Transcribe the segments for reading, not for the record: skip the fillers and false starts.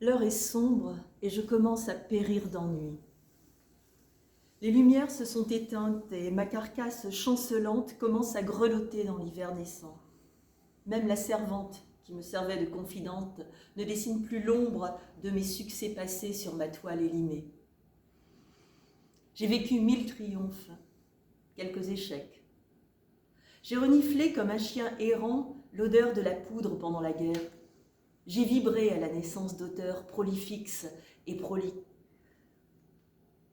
L'heure est sombre et je commence à périr d'ennui. Les lumières se sont éteintes et ma carcasse chancelante commence à grelotter dans l'hiver naissant. Même la servante qui me servait de confidente ne dessine plus l'ombre de mes succès passés sur ma toile élimée. J'ai vécu 1000 triomphes, quelques échecs. J'ai reniflé comme un chien errant l'odeur de la poudre pendant la guerre. J'ai vibré à la naissance d'auteurs prolifixes et prolix.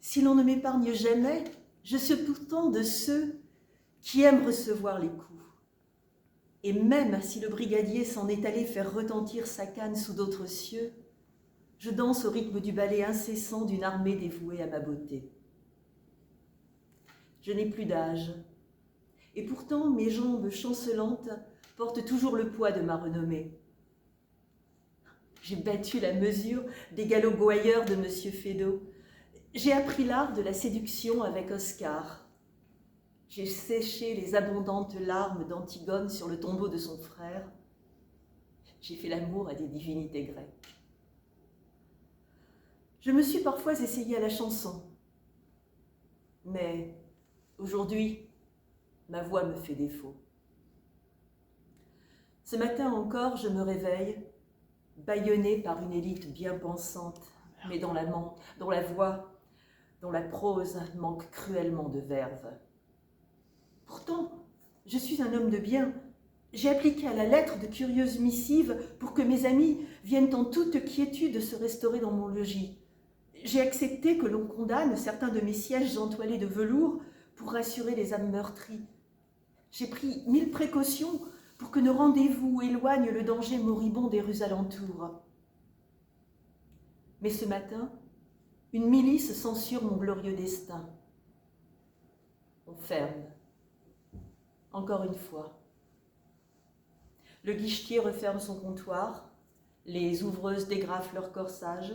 Si l'on ne m'épargne jamais, je suis pourtant de ceux qui aiment recevoir les coups. Et même si le brigadier s'en est allé faire retentir sa canne sous d'autres cieux, je danse au rythme du ballet incessant d'une armée dévouée à ma beauté. Je n'ai plus d'âge, et pourtant mes jambes chancelantes portent toujours le poids de ma renommée. J'ai battu la mesure des galops gouailleurs de Monsieur Feydeau. J'ai appris l'art de la séduction avec Oscar. J'ai séché les abondantes larmes d'Antigone sur le tombeau de son frère. J'ai fait l'amour à des divinités grecques. Je me suis parfois essayée à la chanson. Mais aujourd'hui, ma voix me fait défaut. Ce matin encore, je me réveille, bâillonnée par une élite bien pensante, mais dont la voix, dont la prose manque cruellement de verve. Pourtant, je suis un homme de bien. J'ai appliqué à la lettre de curieuses missives pour que mes amis viennent en toute quiétude se restaurer dans mon logis. J'ai accepté que l'on condamne certains de mes sièges entoilés de velours pour rassurer les âmes meurtries. J'ai pris 1000 précautions pour que nos rendez-vous éloignent le danger moribond des rues alentours. Mais ce matin, une milice censure mon glorieux destin. On ferme. Encore une fois. Le guichetier referme son comptoir, les ouvreuses dégrafent leur corsage,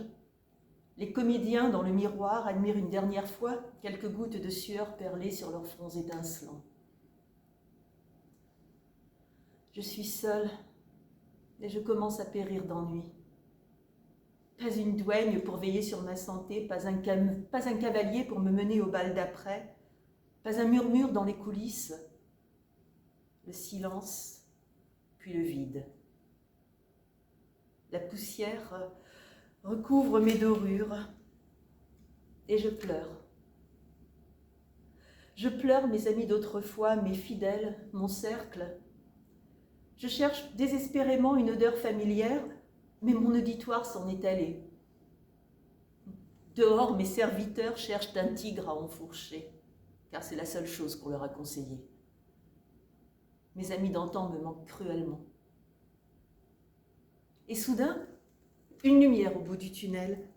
les comédiens dans le miroir admirent une dernière fois quelques gouttes de sueur perlées sur leurs fronts étincelants. Je suis seule et je commence à périr d'ennui. Pas une douaine pour veiller sur ma santé, pas un cavalier pour me mener au bal d'après, pas un murmure dans les coulisses. Le silence, puis le vide. La poussière recouvre mes dorures et je pleure. Je pleure mes amis d'autrefois, mes fidèles, mon cercle. Je cherche désespérément une odeur familière, mais mon auditoire s'en est allé. Dehors, mes serviteurs cherchent un tigre à enfourcher, car c'est la seule chose qu'on leur a conseillée. Mes amis d'antan me manquent cruellement. Et soudain, une lumière au bout du tunnel.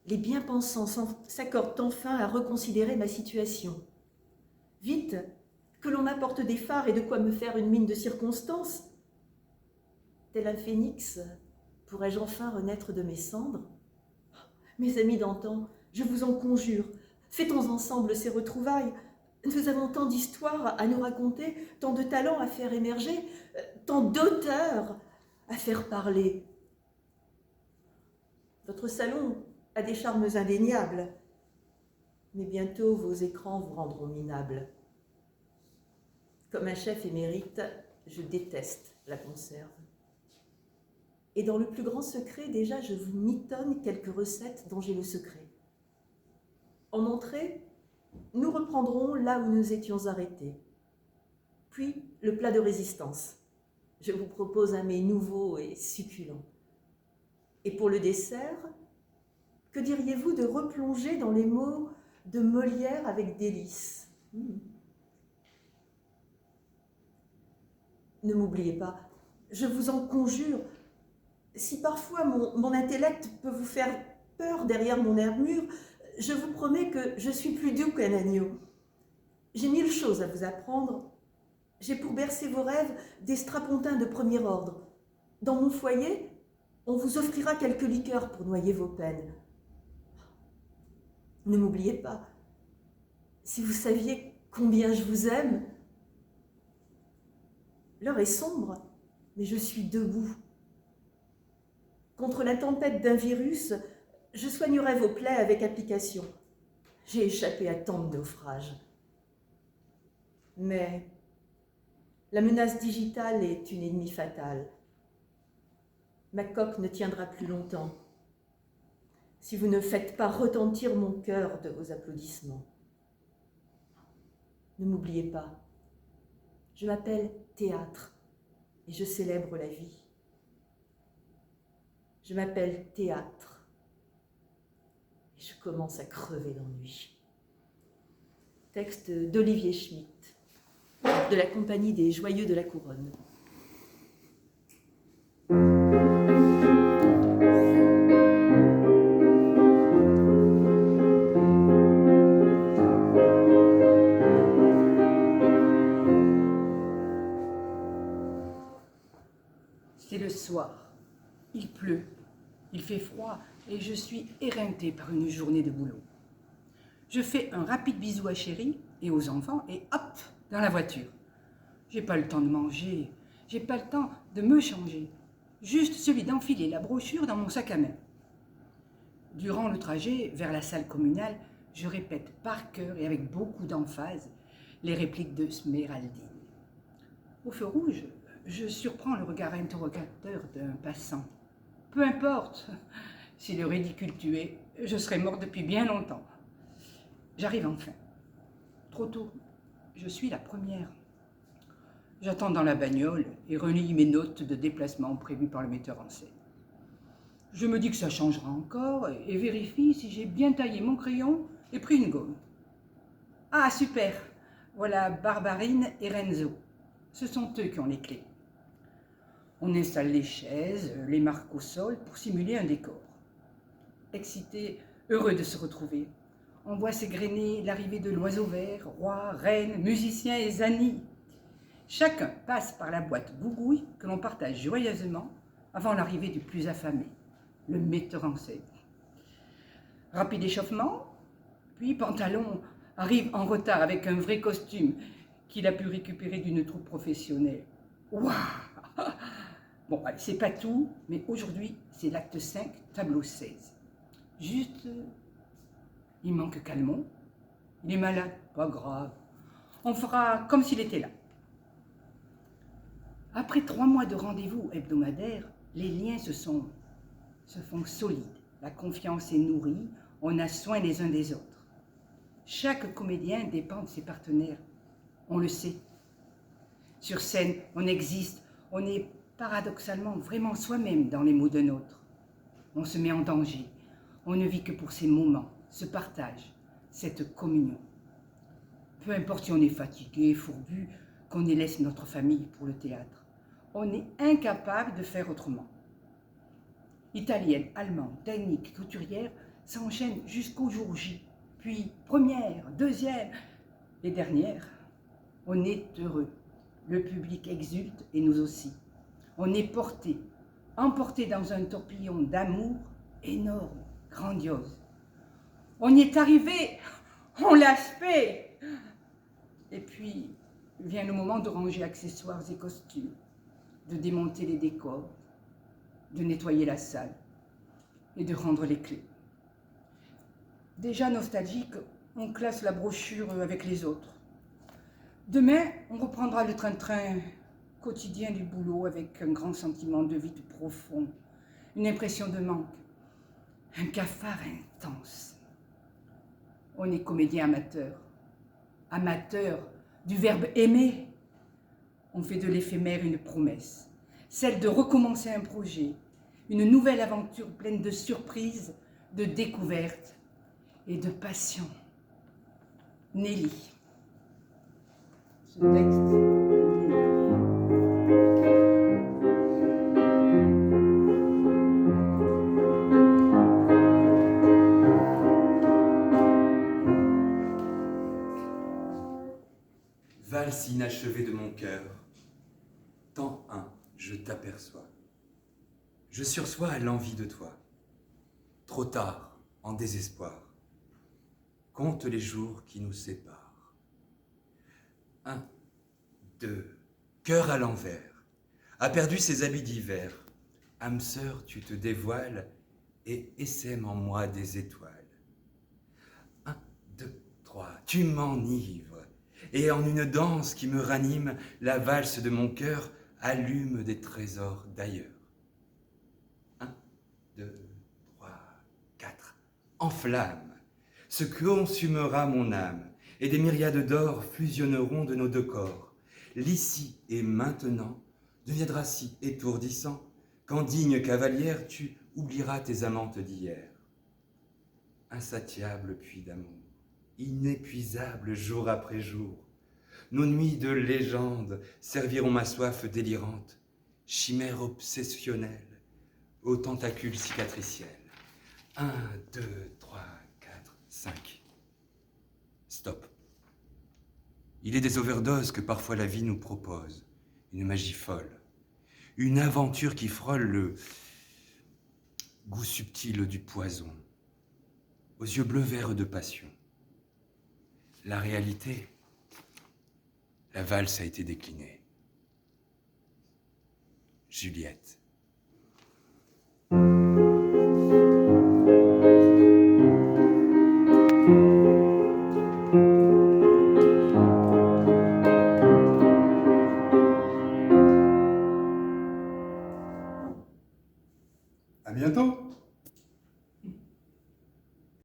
Les bien-pensants s'accordent enfin à reconsidérer ma situation. Vite, que l'on m'apporte des phares et de quoi me faire une mine de circonstance. Tel un phénix, pourrais-je enfin renaître de mes cendres? Mes amis d'antan, je vous en conjure, fêtons ensemble ces retrouvailles. Nous avons tant d'histoires à nous raconter, tant de talents à faire émerger, tant d'auteurs à faire parler. Votre salon a des charmes indéniables, mais bientôt vos écrans vous rendront minable. Comme un chef émérite, je déteste la conserve. Et dans le plus grand secret, déjà, je vous mitonne quelques recettes dont j'ai le secret. En entrée, nous reprendrons là où nous étions arrêtés. Puis, le plat de résistance. Je vous propose un mets nouveau et succulent. Et pour le dessert, que diriez-vous de replonger dans les mots de Molière avec délice? Ne m'oubliez pas, je vous en conjure, si parfois mon intellect peut vous faire peur derrière mon armure, je vous promets que je suis plus doux qu'un agneau. J'ai 1000 choses à vous apprendre. J'ai pour bercer vos rêves des strapontins de premier ordre. Dans mon foyer, on vous offrira quelques liqueurs pour noyer vos peines. Ne m'oubliez pas, si vous saviez combien je vous aime. L'heure est sombre, mais je suis debout. Contre la tempête d'un virus, je soignerai vos plaies avec application. J'ai échappé à tant de naufrages. Mais la menace digitale est une ennemie fatale. Ma coque ne tiendra plus longtemps si vous ne faites pas retentir mon cœur de vos applaudissements. Ne m'oubliez pas, je m'appelle Théâtre et je célèbre la vie. Je m'appelle Théâtre et je commence à crever d'ennui. Texte d'Olivier Schmitt, de la Compagnie des Joyeux de la Couronne. C'est le soir. Il pleut, il fait froid et je suis éreintée par une journée de boulot. Je fais un rapide bisou à Chérie et aux enfants et hop, dans la voiture. J'ai pas le temps de manger, j'ai pas le temps de me changer. Juste celui d'enfiler la brochure dans mon sac à main. Durant le trajet vers la salle communale, je répète par cœur et avec beaucoup d'emphase les répliques de Sméraldine. Au feu rouge, je surprends le regard interrogateur d'un passant. Peu importe, si le ridicule tuait, je serais morte depuis bien longtemps. J'arrive enfin. Trop tôt, je suis la première. J'attends dans la bagnole et relis mes notes de déplacement prévues par le metteur en scène. Je me dis que ça changera encore et vérifie si j'ai bien taillé mon crayon et pris une gomme. Ah, super! Voilà Barbarine et Renzo. Ce sont eux qui ont les clés. On installe les chaises, les marque au sol pour simuler un décor. Excité, heureux de se retrouver, on voit s'égrener l'arrivée de l'oiseau vert, roi, reine, musiciens et zannis. Chacun passe par la boîte bougouille que l'on partage joyeusement avant l'arrivée du plus affamé, le metteur en scène. Rapide échauffement, puis Pantalon arrive en retard avec un vrai costume qu'il a pu récupérer d'une troupe professionnelle. Waouh! Bon, allez, c'est pas tout, mais aujourd'hui, c'est l'acte 5, tableau 16. Juste, il manque Calmon. Il est malade, pas grave. On fera comme s'il était là. Après 3 mois de rendez-vous hebdomadaires, les liens se font solides. La confiance est nourrie, on a soin les uns des autres. Chaque comédien dépend de ses partenaires, on le sait. Sur scène, on existe, on est paradoxalement vraiment soi-même dans les mots d'un autre. On se met en danger, on ne vit que pour ces moments, ce partage, cette communion. Peu importe si on est fatigué, fourbu, qu'on délaisse notre famille pour le théâtre, on est incapable de faire autrement. Italienne, allemande, technique, couturière s'enchaînent jusqu'au jour J, puis première, deuxième et dernière. On est heureux, le public exulte et nous aussi. On est porté, emporté dans un tourbillon d'amour énorme, grandiose. On y est arrivé, on l'a fait. Et puis vient le moment de ranger accessoires et costumes, de démonter les décors, de nettoyer la salle et de rendre les clés. Déjà nostalgique, on classe la brochure avec les autres. Demain, on reprendra le train-train quotidien du boulot avec un grand sentiment de vide profond, une impression de manque, un cafard intense. On est comédien amateur, amateur du verbe aimer. On fait de l'éphémère une promesse, celle de recommencer un projet, une nouvelle aventure pleine de surprises, de découvertes et de passion. Nelly. Ce texte. Valse inachevée de mon cœur, temps un, je t'aperçois. Je sursois à l'envie de toi. Trop tard, en désespoir. Compte les jours qui nous séparent. 1, 2, cœur à l'envers, a perdu ses habits d'hiver. Âme sœur, tu te dévoiles et essaime en moi des étoiles. 1, 2, 3, tu m'enivres, et en une danse qui me ranime, la valse de mon cœur allume des trésors d'ailleurs. 1, 2, 3, 4, en flamme, se consumera mon âme, et des myriades d'or fusionneront de nos deux corps. L'ici et maintenant deviendra si étourdissant qu'en digne cavalière tu oublieras tes amantes d'hier. Insatiable puits d'amour, inépuisable jour après jour, nos nuits de légende serviront ma soif délirante, chimère obsessionnelle aux tentacules cicatriciels. 1, 2, 3, 4, 5. Stop. Il est des overdoses que parfois la vie nous propose, une magie folle, une aventure qui frôle le goût subtil du poison, aux yeux bleu-vert de passion. La réalité, la valse a été déclinée. Juliette.